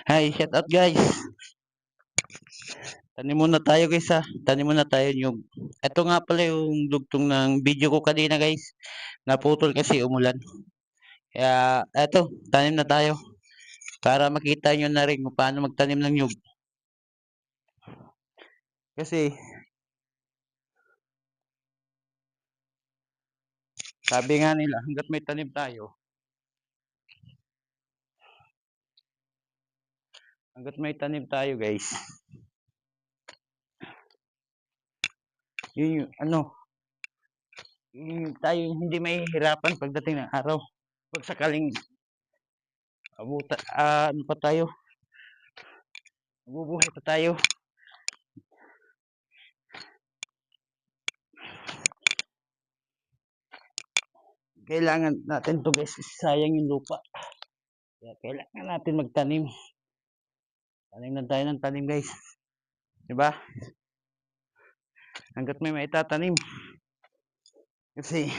Hi, shout out guys. Tanim muna tayo guys ha. Tanim muna tayo yung. Ito nga pala yung dugtong ng video ko kanina guys. Naputol kasi umulan. Kaya eto, tanim na tayo. Para makita nyo na rin kung paano magtanim ng nyug. Kasi sabi nga nila hanggat may tanim tayo. Hanggat may tanim tayo guys. Yun yung ano. Tayo hindi mahihirapan pagdating ng araw. Pag sakaling ano pa tayo. Mabubuhay pa tayo. Kailangan natin to guys. Sayang yung lupa. Kaya kailangan natin magtanim. Tanim na tayo ng tanim guys. Diba? Hanggat may maitatanim. Kasi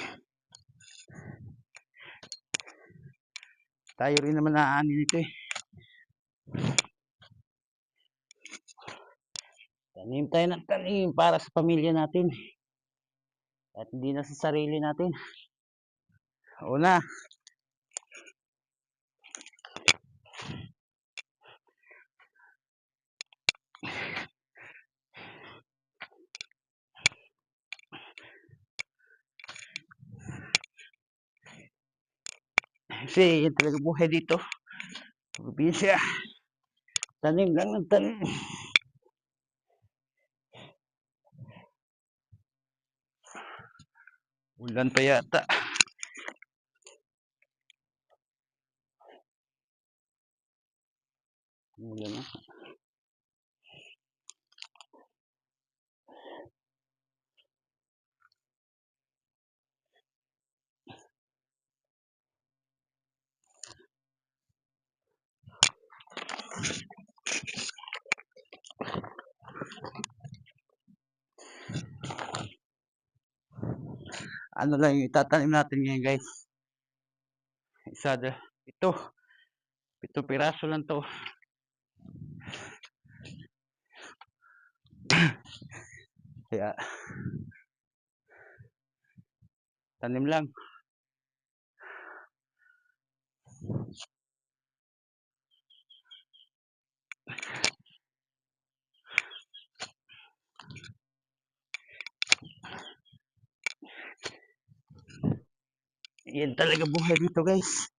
tayo rin naman naaani nito eh. Tanim tayo ng tanim para sa pamilya natin. At hindi na sa sarili natin. Una. Kasi yan talaga buhay dito. Probinsya. Tanim lang ng tanim. Ulan pa yata. Ulan na. Ano lang yung itatanim natin ngayon guys. Ito. 7 piraso lang to. Kaya tanim lang. Yan talaga buhay dito guys.